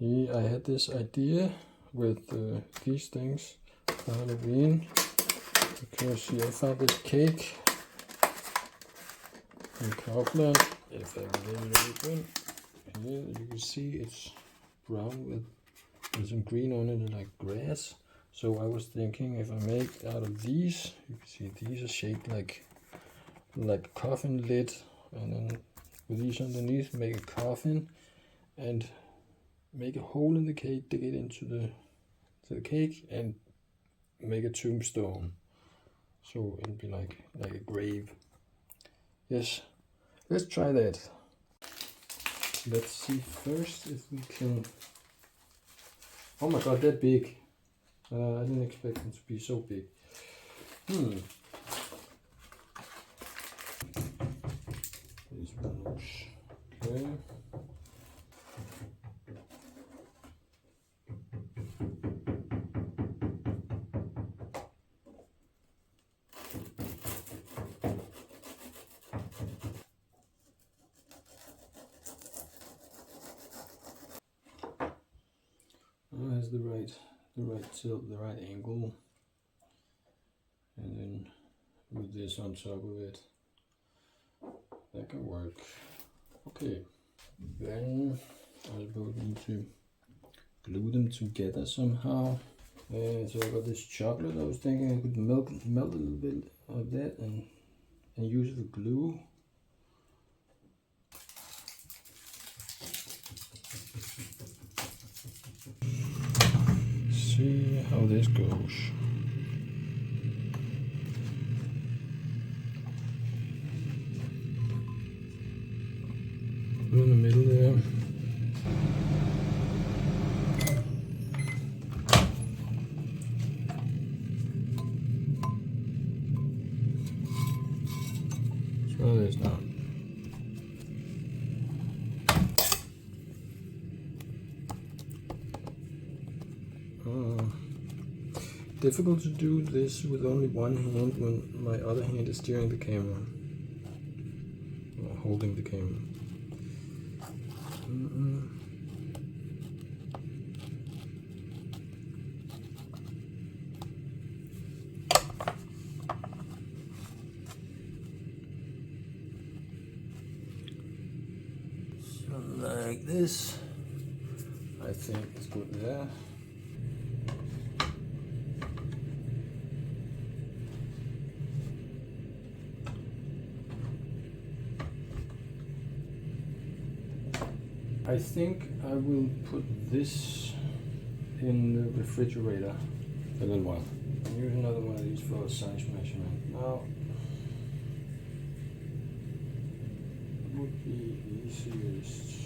I had this idea with these things for Halloween because I found this cake in Kaufland. If I get it open, here you can see it's brown with some green on it, like grass. So I was thinking if I make out of these, you can see these are shaped like a coffin lid, and then with these underneath make a coffin and make a hole in the cake, dig it into the cake and make a tombstone. So it'll be like a grave. Yes, let's try that. Let's see first if we can. Oh my god, they're big. I didn't expect them to be so big. These ones. Okay. Has the right tilt, the right angle, and then with this on top of it, that can work. Okay, then I suppose we need to glue them together somehow. And so I got this chocolate. I was thinking I could melt a little bit of that and use the glue. See how this goes. Put it in the middle there. Try this now. Difficult to do this with only one hand when my other hand is steering the camera, or holding the camera. So like this, I think it's good there. I think I will put this in the refrigerator for a little while. Use another one of these for a size measurement. Now, it would be easiest.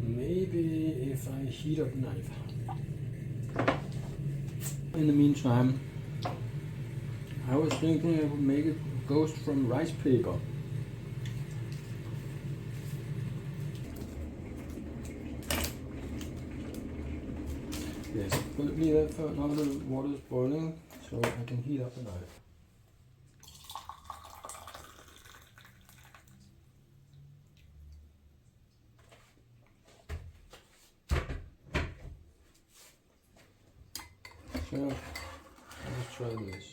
Maybe if I heat up a knife. In the meantime, I was thinking I would make a ghost from rice paper. Yes, put me that for now the water is boiling, so I can heat up the knife. So, let's try this.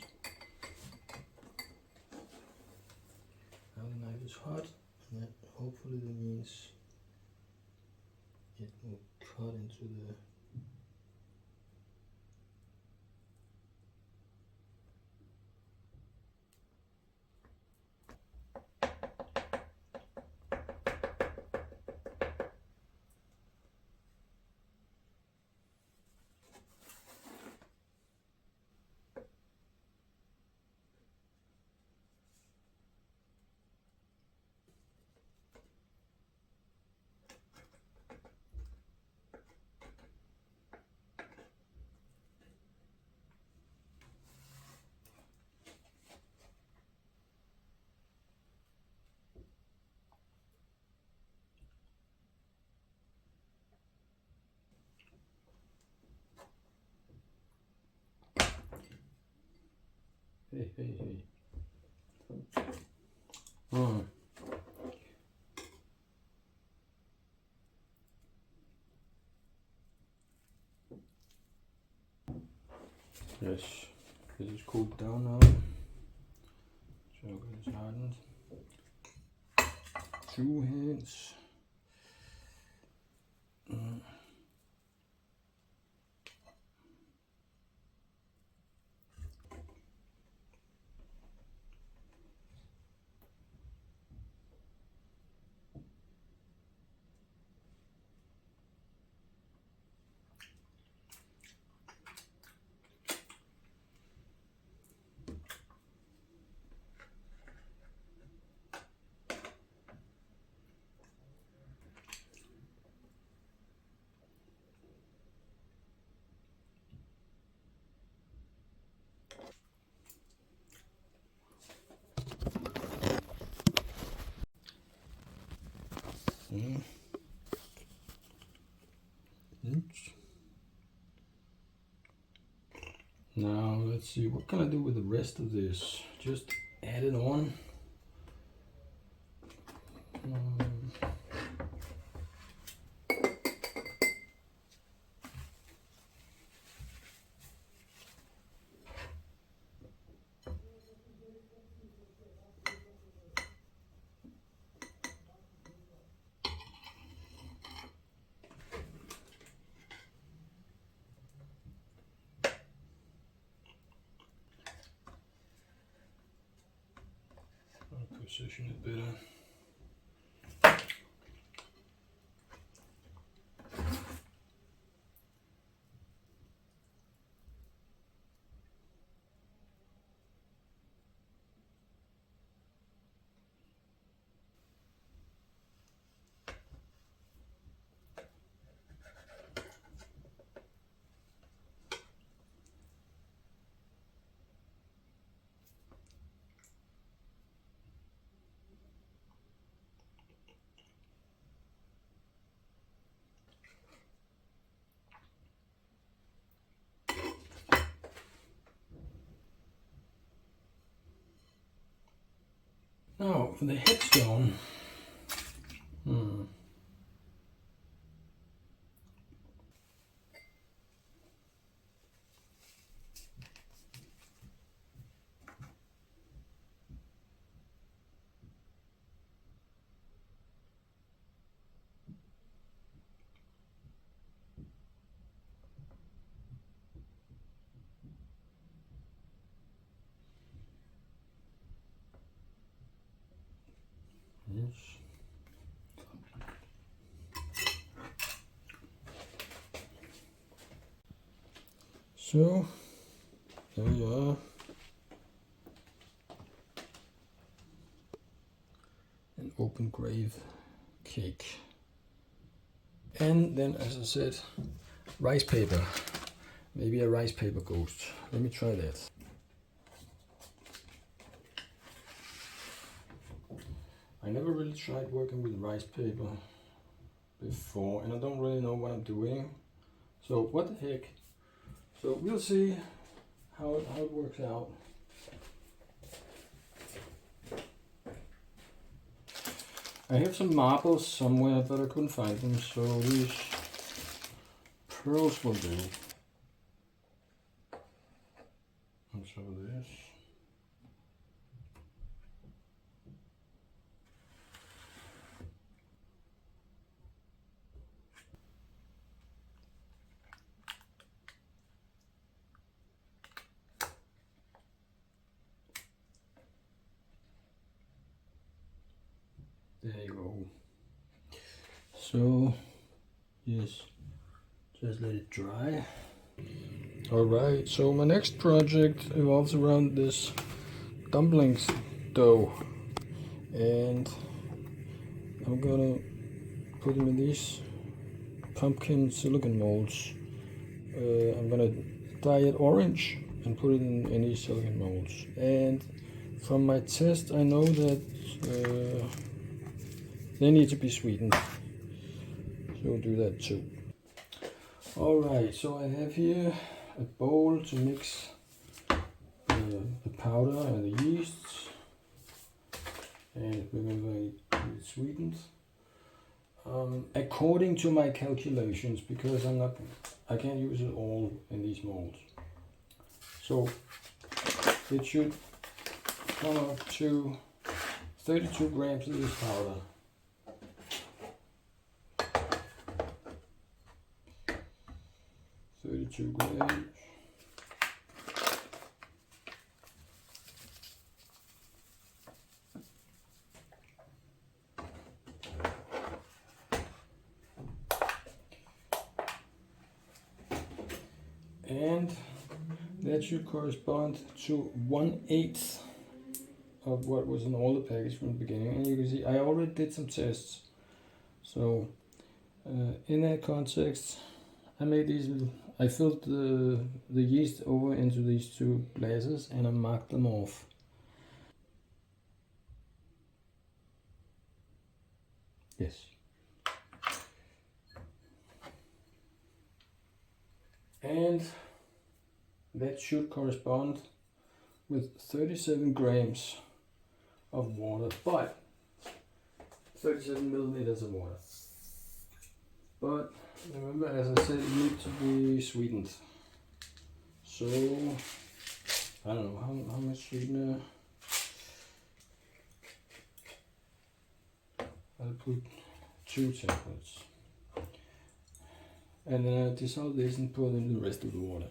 Now the knife is hot, and that hopefully that means it will cut into the Hey. Oh. Yes, this is cooled down now. Chocolate is hardened. 2 hands. Oops. Now let's see, what can I do with the rest of this? Just add it on. Position it better. Now for the headstone. Yes. So there we are. An open grave cake. And then, as I said, rice paper. Maybe a rice paper ghost. Let me try that. I never really tried working with rice paper before, and I don't really know what I'm doing. So what the heck? So we'll see how it works out. I have some marbles somewhere, but I couldn't find them, so these pearls will do. And so this. There you go. So, yes, just let it dry. Alright, so my next project revolves around this dumplings dough. And I'm gonna put them in these pumpkin silicone molds. I'm gonna dye it orange and put it in these silicone molds. And from my test, I know that they need to be sweetened, so we'll do that too. Alright, so I have here a bowl to mix the powder and the yeast. And remember, it's sweetened. According to my calculations, because I can't use it all in these molds. So it should come up to 32 grams of this powder. Grams. And that should correspond to 1/8 of what was in all the package from the beginning. And you can see I already did some tests. So in that context, I made these. I filled the yeast over into these two glasses and I marked them off. Yes. And that should correspond with 37 grams of water, but 37 milliliters of water. But remember, as I said, it needs to be sweetened. So I don't know how much sweetener. I'll put 2 tablets. And then I dissolve this and pour in the rest of the water.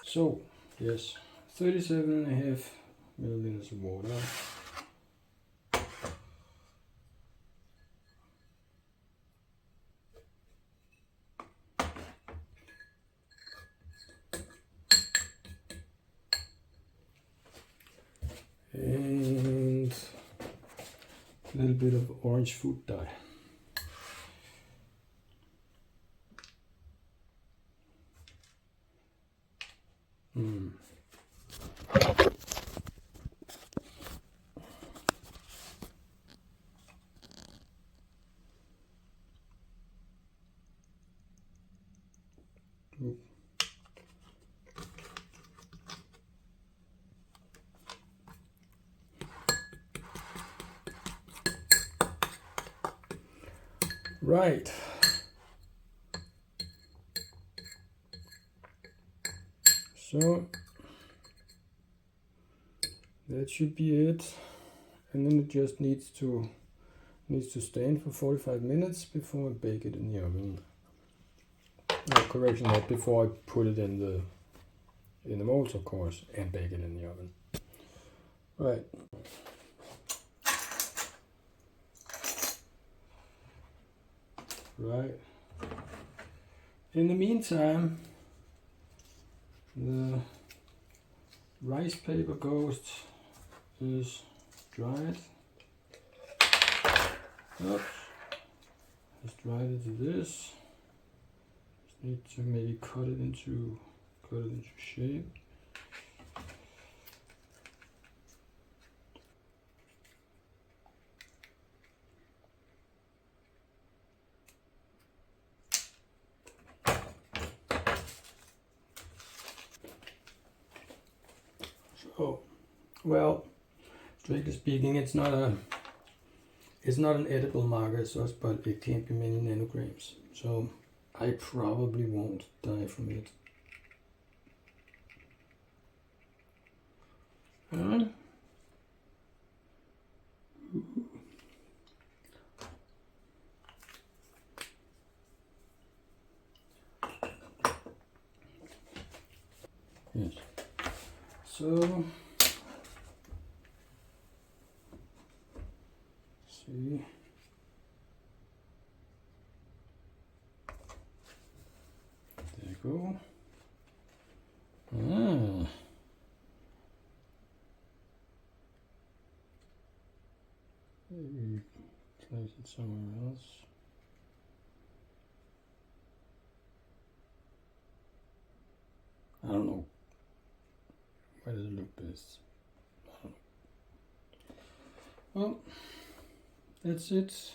So, yes, 37.5 milliliters of water. And a little bit of orange food dye. Right. So that should be it, and then it just needs to stand for 45 minutes before I bake it in the oven. Correction, that before I put it in the molds, of course, and bake it in the oven. Right. Right. In the meantime, the rice paper ghost is dried. Oops. Just dried it to this. Just need to maybe cut it into shape. So, well, strictly speaking, it's not an edible marker sauce, but it can't be many nanograms. So I probably won't die from it. Yes. So, see. There you go. Maybe place it somewhere else. I don't know. Where does it look best? I don't Well, that's it.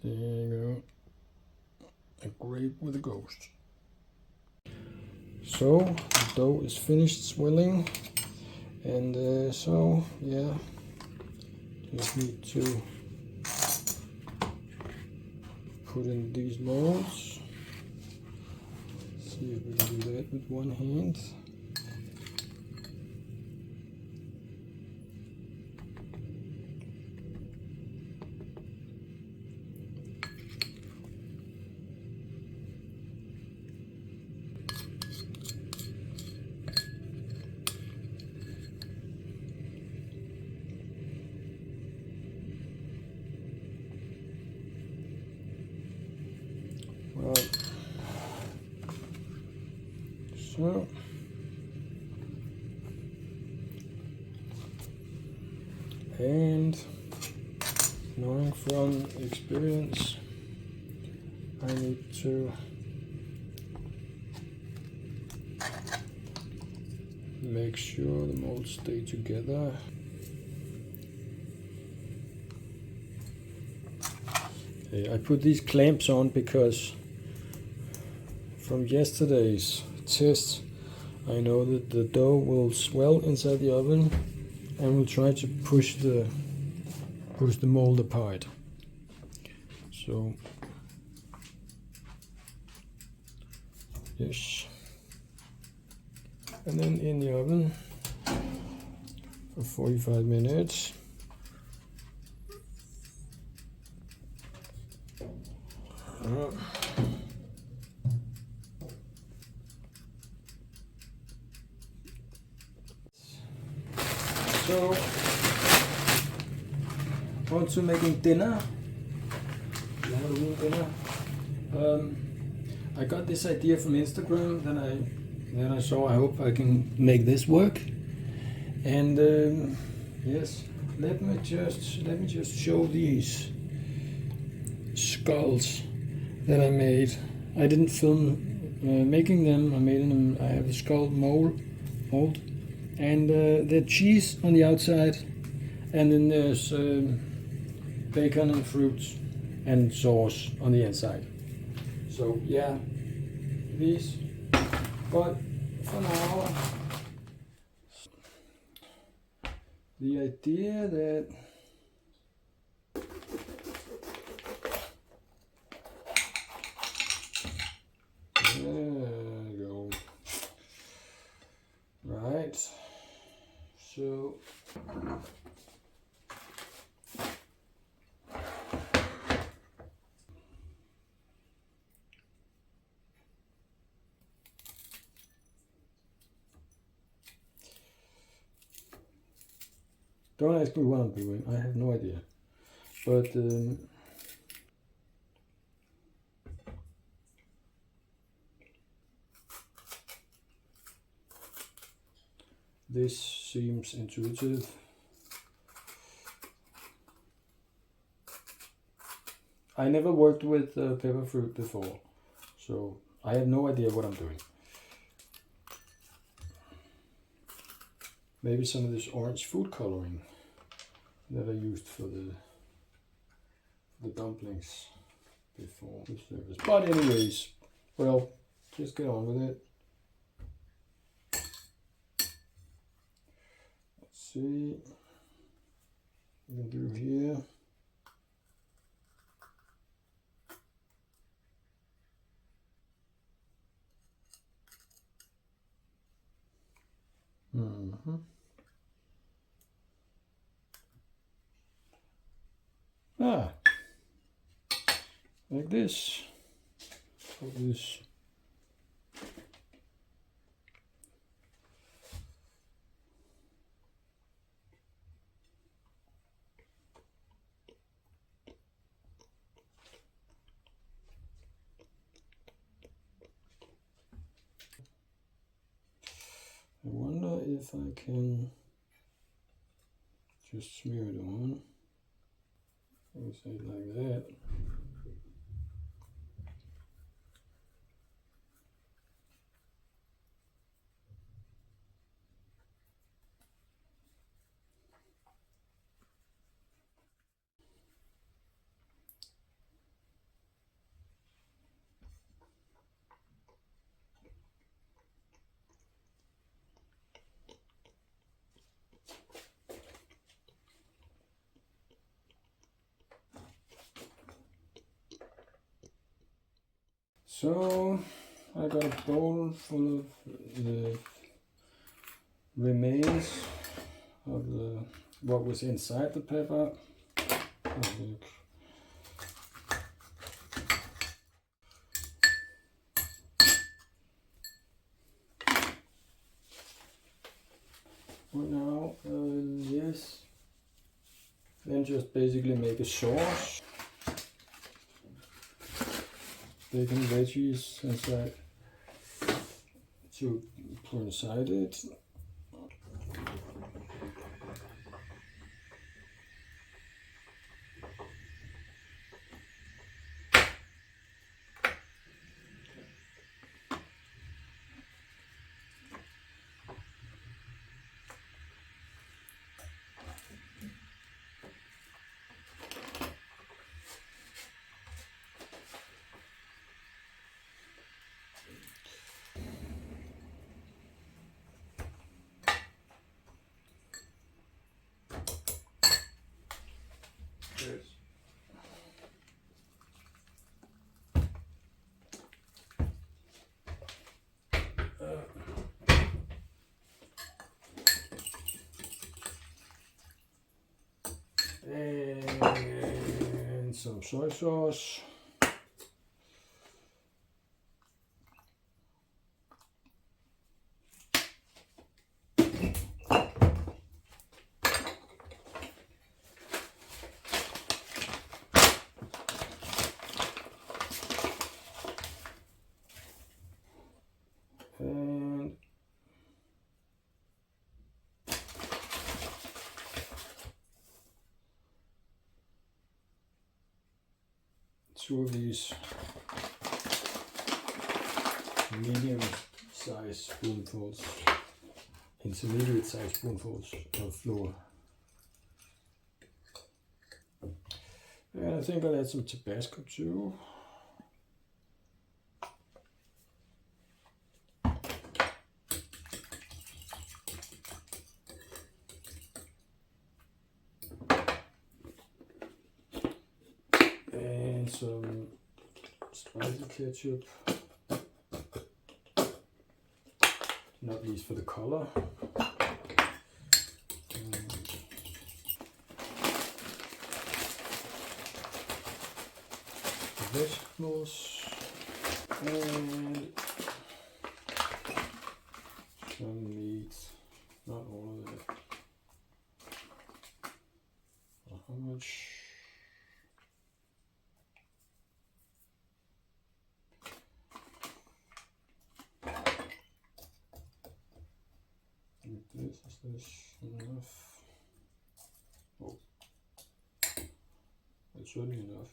There you go. A grape with a ghost. So the dough is finished swelling, and so yeah, just need to put in these molds. See if we can do that with one hand. Well, so and knowing from experience, I need to make sure the molds stay together. Okay, I put these clamps on because from yesterday's test, I know that the dough will swell inside the oven and will try to push the mold apart. So yes, and then in the oven for 45 minutes. So on to making dinner, the Halloween dinner. I got this idea from Instagram. Then I saw. I hope I can make this work. And yes, let me just show these skulls that I made. I didn't film making them. I have a skull mold, and the cheese on the outside, and then there's bacon and fruits and sauce on the inside. So yeah, these. But for now, the idea that there you go. Right. So don't ask me what I'm doing. I have no idea. But this seems intuitive. I never worked with pepper fruit before, so I have no idea what I'm doing. Maybe some of this orange food coloring that I used for the dumplings before the service. But anyways, well, just get on with it. Let's see what we can do here. Like this. Like this. I wonder if I can Just smear it on. We'll say it like that. So I got a bowl full of the remains of what was inside the pepper. Now, yes, then just basically make a sauce. Bacon veggies inside to put inside it. Yes. And some soy sauce. And two of these medium size spoonfuls, intermediate size spoonfuls of flour. And I think I'll add some Tabasco too. And some spicy ketchup, not least for the color. Vegetables and some meat, not all of it. How much? Is this enough? Oh, it's certainly enough.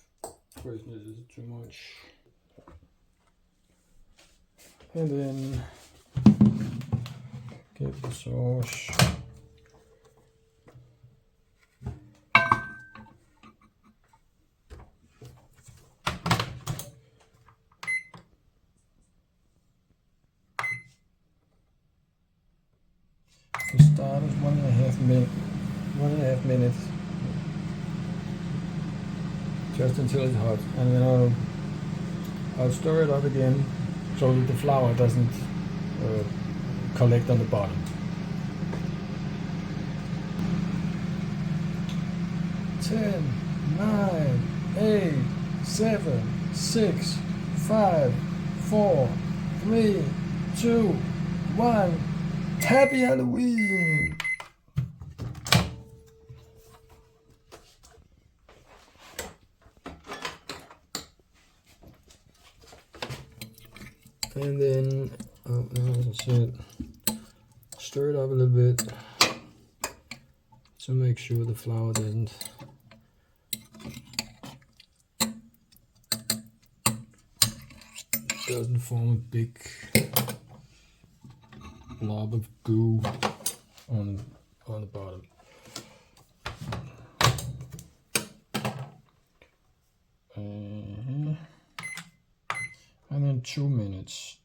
Question is it too much? And then get the sauce. For starters, 1.5 minutes, just until it's hot, and then I'll stir it up again so that the flour doesn't collect on the bottom. Ten, 9, 8, 7, 6, 5, 4, 3, 2, 1. Happy Halloween! And then, as I said, stir it up a little bit So make sure the flour doesn't form a big blob of goo on the bottom. And then 2 minutes.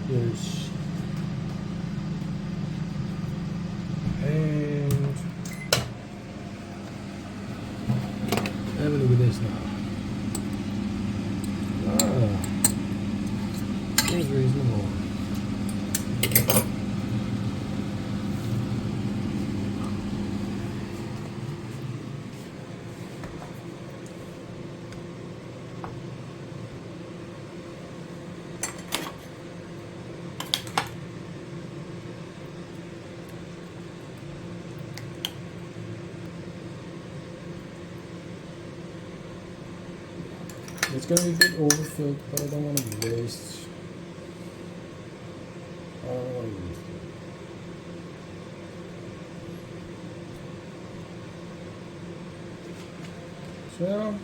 Yes. And have a look at this now. Seems reasonable. It's going to be a bit overfilled, but I don't want to waste. So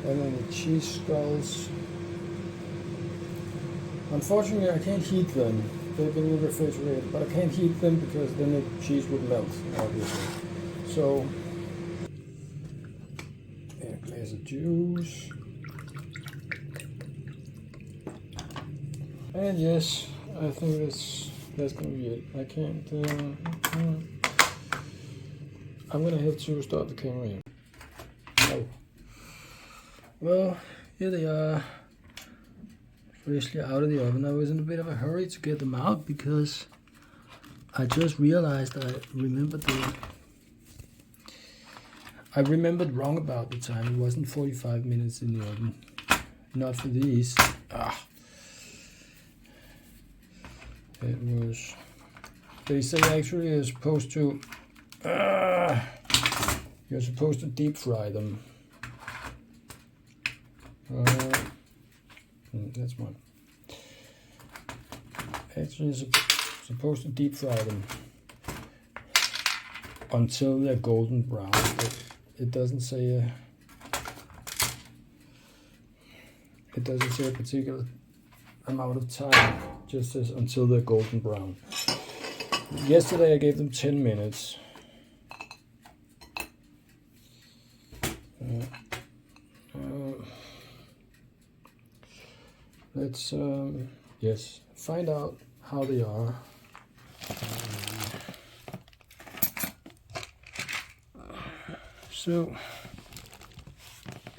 and then the cheese skulls. Unfortunately, I can't heat them. They've been refrigerated, but I can't heat them because then the cheese would melt, obviously. So, a glass of juice. And yes, I think that's gonna be it. I can't. I'm gonna have to start the camera here. Oh. Well, here they are, freshly out of the oven. I was in a bit of a hurry to get them out because I just realized I remembered wrong about the time. It wasn't 45 minutes in the oven. Not for these. It was. They say actually you're supposed to. You're supposed to deep fry them. That's one. Actually, you're supposed to deep fry them until they're golden brown. But it doesn't say a particular amount of time. It just says until they're golden brown. Yesterday I gave them 10 minutes. Let's yes, find out how they are. So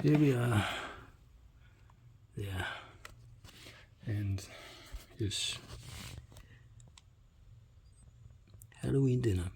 here we are. Yeah, and yes, Halloween dinner.